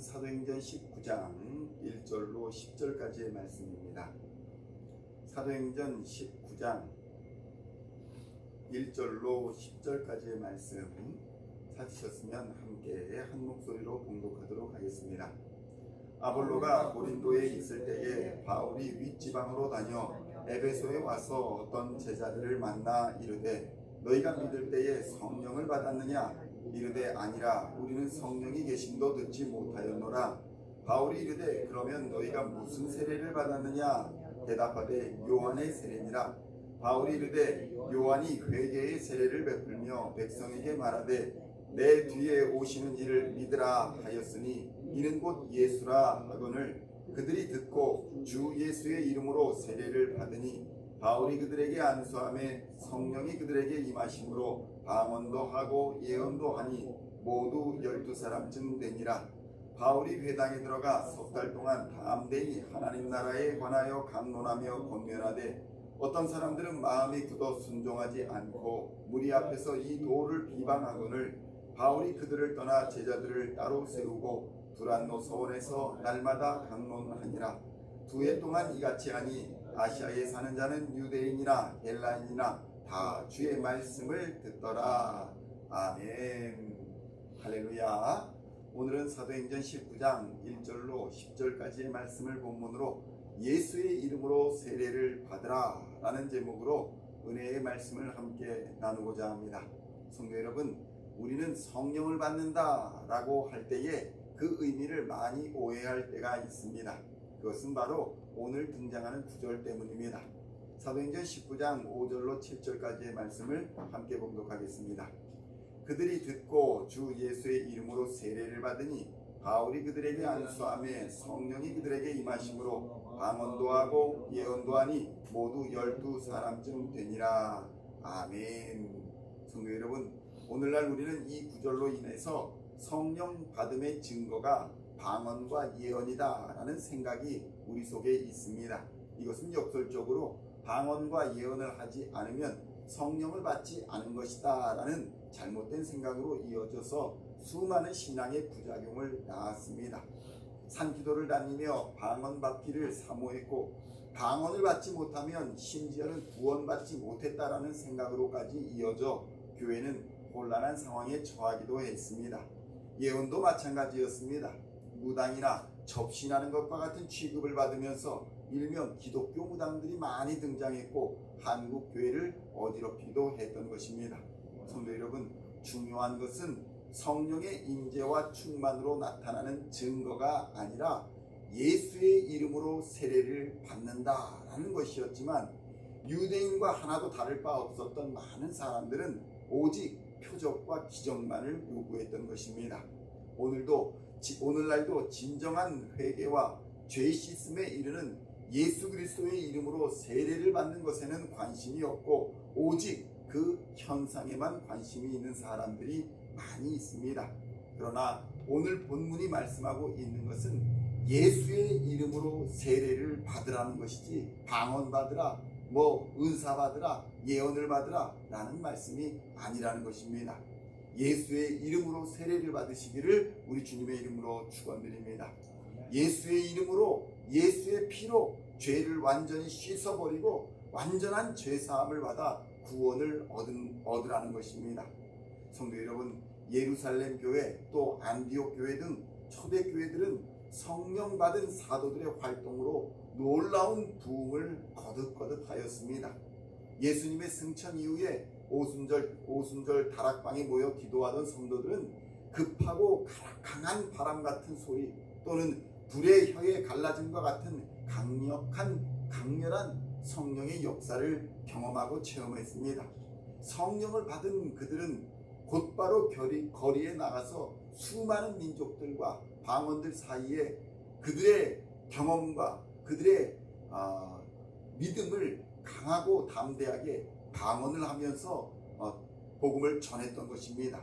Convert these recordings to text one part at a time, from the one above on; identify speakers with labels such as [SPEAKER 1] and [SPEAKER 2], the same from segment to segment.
[SPEAKER 1] 사도행전 19장 1절로 10절까지의 말씀입니다. 사도행전 19장 1절로 10절까지의 말씀 찾으셨으면 함께 한 목소리로 봉독하도록 하겠습니다. 아볼로가 고린도에 있을 때에 바울이 윗지방으로 다녀 에베소에 와서 어떤 제자들을 만나 이르되 너희가 믿을 때에 성령을 받았느냐? 이르되 아니라 우리는 성령이 계심도 듣지 못하였노라. 바울이 이르되 그러면 너희가 무슨 세례를 받았느냐? 대답하되 요한의 세례니라. 바울이 이르되 요한이 회개의 세례를 베풀며 백성에게 말하되 내 뒤에 오시는 이를 믿으라 하였으니 이는 곧 예수라 하거늘 그들이 듣고 주 예수의 이름으로 세례를 받으니 바울이 그들에게 안수하매 성령이 그들에게 임하심으로 방언도 하고 예언도 하니 모두 12사람쯤 되니라. 바울이 회당에 들어가 석 달 동안 담대히 하나님 나라에 관하여 강론하며 권면하되 어떤 사람들은 마음이 굳어 순종하지 않고 무리 앞에서 이 도를 비방하거늘 바울이 그들을 떠나 제자들을 따로 세우고 두란노 서원에서 날마다 강론하니라. 2해 동안 이같이 하니 아시아에 사는 자는 유대인이나 헬라인이나 다 주의 말씀을 듣더라. 아멘. 할렐루야. 오늘은 사도행전 19장 1절로 10절까지의 말씀을 본문으로 예수의 이름으로 세례를 받으라 라는 제목으로 은혜의 말씀을 함께 나누고자 합니다. 성도 여러분, 우리는 성령을 받는다 라고 할 때에 그 의미를 많이 오해할 때가 있습니다. 그것은 바로 오늘 등장하는 구절 때문입니다. 사도행전 19장 5절로 7절까지의 말씀을 함께 봉독하겠습니다. 그들이 듣고 주 예수의 이름으로 세례를 받으니 바울이 그들에게 안수하며 성령이 그들에게 임하심으로 방언도 하고 예언도 하니 모두 12사람쯤 되니라. 아멘. 성도 여러분, 오늘날 우리는 이 구절로 인해서 성령 받음의 증거가 방언과 예언이다 라는 생각이 우리 속에 있습니다. 이것은 역설적으로 방언과 예언을 하지 않으면 성령을 받지 않은 것이다 라는 잘못된 생각으로 이어져서 수많은 신앙의 부작용을 낳았습니다. 산기도를 다니며 방언 받기를 사모했고 방언을 받지 못하면 심지어는 구원받지 못했다라는 생각으로까지 이어져 교회는 곤란한 상황에 처하기도 했습니다. 예언도 마찬가지였습니다. 무당이나 접신하는 것과 같은 취급을 받으면서 일명 기독교 무당들이 많이 등장했고 한국 교회를 어지럽히기도 했던 것입니다. 성도 여러분, 중요한 것은 성령의 임재와 충만으로 나타나는 증거가 아니라 예수의 이름으로 세례를 받는다라는 것이었지만 유대인과 하나도 다를 바 없었던 많은 사람들은 오직 표적과 기적만을 요구했던 것입니다. 오늘날도 진정한 회개와 죄 씻음에 이르는 예수 그리스도의 이름으로 세례를 받는 것에는 관심이 없고 오직 그 현상에만 관심이 있는 사람들이 많이 있습니다. 그러나 오늘 본문이 말씀하고 있는 것은 예수의 이름으로 세례를 받으라는 것이지 방언 받으라, 은사 받으라, 예언을 받으라 라는 말씀이 아니라는 것입니다. 예수의 이름으로 세례를 받으시기를 우리 주님의 이름으로 축원드립니다. 예수의 이름으로 예수의 피로 죄를 완전히 씻어버리고 완전한 죄사함을 받아 구원을 얻으라는 것입니다. 성도 여러분, 예루살렘 교회 또 안디옥 교회 등 초대 교회들은 성령 받은 사도들의 활동으로 놀라운 부흥을 거듭하였습니다. 예수님의 승천 이후에 오순절 다락방에 모여 기도하던 성도들은 급하고 강한 바람 같은 소리 또는 불의 혀에 갈라짐과 같은 강렬한 성령의 역사를 경험하고 체험했습니다. 성령을 받은 그들은 곧바로 거리에 나가서 수많은 민족들과 방언들 사이에 그들의 경험과 그들의 믿음을 강하고 담대하게 방언을 하면서 복음을 전했던 것입니다.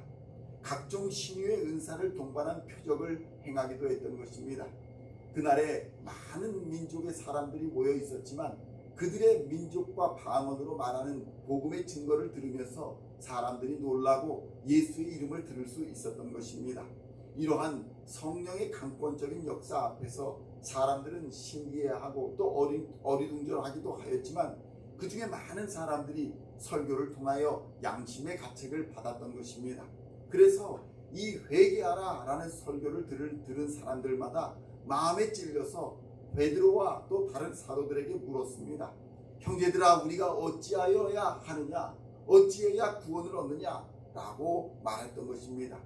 [SPEAKER 1] 각종 신유의 은사를 동반한 표적을 행하기도 했던 것입니다. 그날에 많은 민족의 사람들이 모여 있었지만 그들의 민족과 방언으로 말하는 복음의 증거를 들으면서 사람들이 놀라고 예수의 이름을 들을 수 있었던 것입니다. 이러한 성령의 강권적인 역사 앞에서 사람들은 신기해하고 또 어리둥절하기도 하였지만 그 중에 많은 사람들이 설교를 통하여 양심의 가책을 받았던 것입니다. 그래서 이 회개하라 라는 설교를 들은 사람들마다 마음에 찔려서 베드로와 또 다른 사도들에게 물었습니다. 형제들아, 우리가 어찌하여야 하느냐? 어찌해야 구원을 얻느냐? 라고 말했던 것입니다.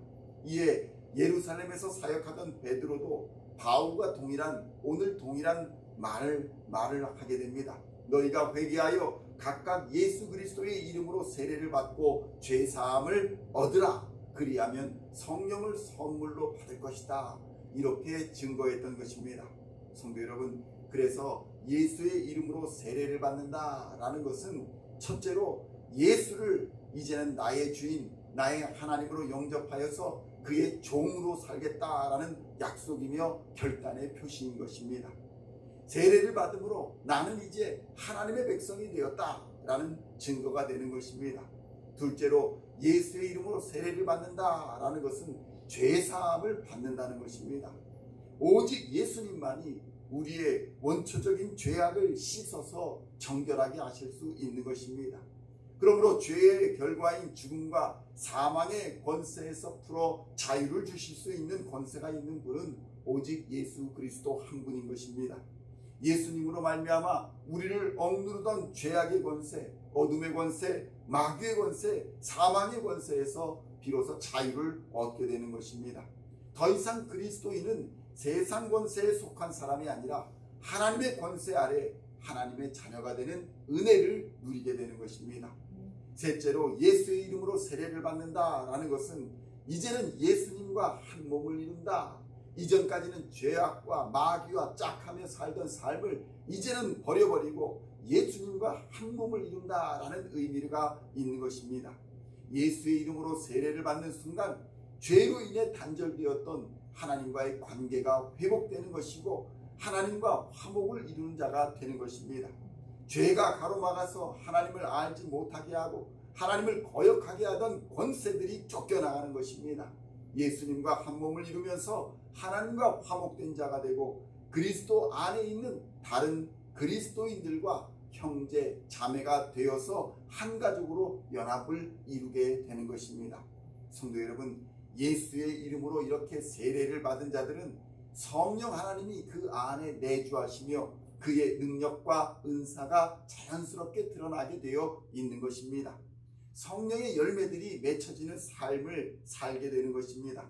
[SPEAKER 1] 이에 예루살렘에서 사역하던 베드로도 바울과 오늘 동일한 말을 하게 됩니다. 너희가 회개하여 각각 예수 그리스도의 이름으로 세례를 받고 죄 사함을 얻으라. 그리하면 성령을 선물로 받을 것이다. 이렇게 증거했던 것입니다. 성도 여러분, 그래서 예수의 이름으로 세례를 받는다라는 것은 첫째로 예수를 이제는 나의 주인, 나의 하나님으로 영접하여서 그의 종으로 살겠다라는 약속이며 결단의 표시인 것입니다. 세례를 받음으로 나는 이제 하나님의 백성이 되었다라는 증거가 되는 것입니다. 둘째로 예수의 이름으로 세례를 받는다라는 것은 죄사함을 받는다는 것입니다. 오직 예수님만이 우리의 원초적인 죄악을 씻어서 정결하게 하실 수 있는 것입니다. 그러므로 죄의 결과인 죽음과 사망의 권세에서 풀어 자유를 주실 수 있는 권세가 있는 분은 오직 예수 그리스도 한 분인 것입니다. 예수님으로 말미암아 우리를 억누르던 죄악의 권세, 어둠의 권세, 마귀의 권세, 사망의 권세에서 비로소 자유를 얻게 되는 것입니다. 더 이상 그리스도인은 세상 권세에 속한 사람이 아니라 하나님의 권세 아래 하나님의 자녀가 되는 은혜를 누리게 되는 것입니다. 셋째로 예수의 이름으로 세례를 받는다라는 것은 이제는 예수님과 한 몸을 이룬다. 이전까지는 죄악과 마귀와 짝하며 살던 삶을 이제는 버려버리고 예수님과 한 몸을 이룬다라는 의미가 있는 것입니다. 예수의 이름으로 세례를 받는 순간 죄로 인해 단절되었던 하나님과의 관계가 회복되는 것이고 하나님과 화목을 이루는 자가 되는 것입니다. 죄가 가로막아서 하나님을 알지 못하게 하고 하나님을 거역하게 하던 권세들이 쫓겨나가는 것입니다. 예수님과 한 몸을 이루면서 하나님과 화목된 자가 되고 그리스도 안에 있는 다른 그리스도인들과 형제, 자매가 되어서 한 가족으로 연합을 이루게 되는 것입니다. 성도 여러분, 예수의 이름으로 이렇게 세례를 받은 자들은 성령 하나님이 그 안에 내주하시며 그의 능력과 은사가 자연스럽게 드러나게 되어 있는 것입니다. 성령의 열매들이 맺혀지는 삶을 살게 되는 것입니다.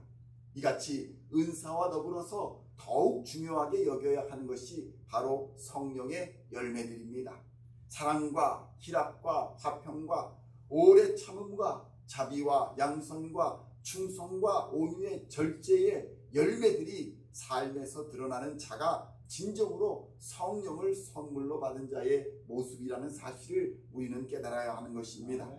[SPEAKER 1] 이같이 은사와 더불어서 더욱 중요하게 여겨야 하는 것이 바로 성령의 열매들입니다. 사랑과 희락과 화평과 오래 참음과 자비와 양선과 충성과 온유의 절제의 열매들이 삶에서 드러나는 자가 진정으로 성령을 선물로 받은 자의 모습이라는 사실을 우리는 깨달아야 하는 것입니다.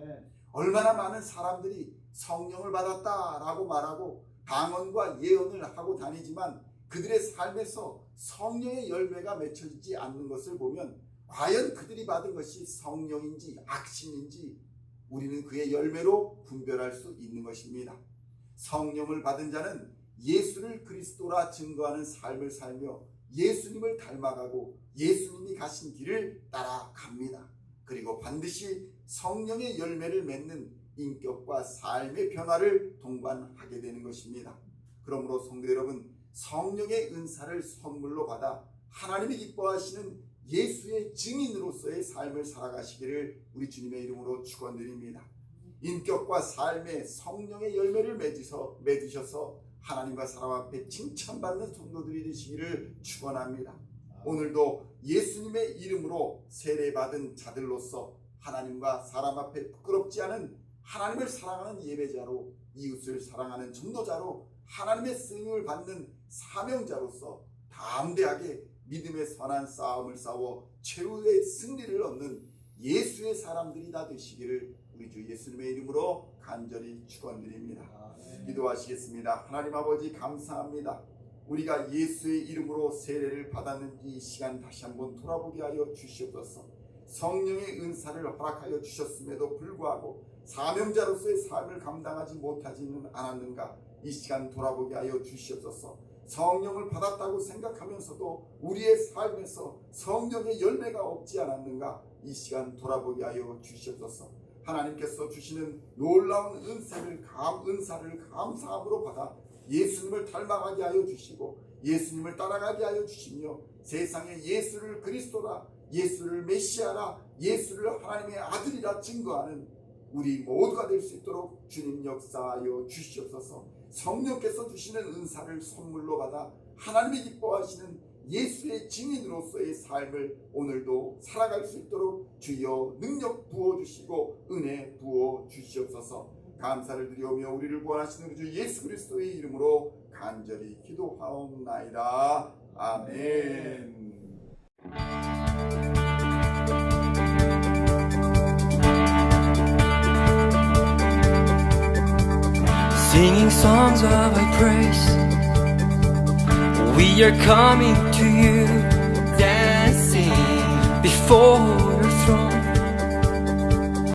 [SPEAKER 1] 얼마나 많은 사람들이 성령을 받았다라고 말하고 방언과 예언을 하고 다니지만 그들의 삶에서 성령의 열매가 맺혀지지 않는 것을 보면 과연 그들이 받은 것이 성령인지 악신인지 우리는 그의 열매로 분별할 수 있는 것입니다. 성령을 받은 자는 예수를 그리스도라 증거하는 삶을 살며 예수님을 닮아가고 예수님이 가신 길을 따라갑니다. 그리고 반드시 성령의 열매를 맺는 인격과 삶의 변화를 동반하게 되는 것입니다. 그러므로 성도 여러분, 성령의 은사를 선물로 받아 하나님이 기뻐하시는 예수의 증인으로서의 삶을 살아가시기를 우리 주님의 이름으로 축원드립니다. 인격과 삶의 성령의 열매를 맺으셔서 하나님과 사람 앞에 칭찬받는 성도들이 되시기를 축원합니다. 오늘도 예수님의 이름으로 세례받은 자들로서 하나님과 사람 앞에 부끄럽지 않은 하나님을 사랑하는 예배자로 이웃을 사랑하는 전도자로 하나님의 쓰임을 받는 사명자로서 담대하게 믿음의 선한 싸움을 싸워 최후의 승리를 얻는 예수의 사람들이 다 되시기를 우리 주 예수님의 이름으로 간절히 축원드립니다. 기도하시겠습니다. 하나님 아버지, 감사합니다. 우리가 예수의 이름으로 세례를 받았는지 이 시간 다시 한번 돌아보게 하여 주시옵소서. 성령의 은사를 허락하여 주셨음에도 불구하고 사명자로서의 삶을 감당하지 못하지는 않았는가? 이 시간 돌아보게 하여 주시옵소서. 성령을 받았다고 생각하면서도 우리의 삶에서 성령의 열매가 없지 않았는가? 이 시간 돌아보게 하여 주시옵소서. 하나님께서 주시는 놀라운 은사를 감사함으로 받아 예수님을 닮아가게 하여 주시고 예수님을 따라가게 하여 주시며 세상에 예수를 그리스도라, 예수를 메시아라, 예수를 하나님의 아들이라 증거하는 우리 모두가 될 수 있도록 주님 역사하여 주시옵소서. 성령께서 주시는 은사를 선물로 받아 하나님이 기뻐하시는 예수의 증인으로서의 삶을 오늘도 살아갈 수 있도록 주여 능력 부어주시고 은혜 부어주시옵소서. 감사를 드리오며 우리를 구원하시는 우리 주 예수 그리스도의 이름으로 간절히 기도하옵나이다. 아멘.
[SPEAKER 2] Singing songs of thy praise, we are coming to you.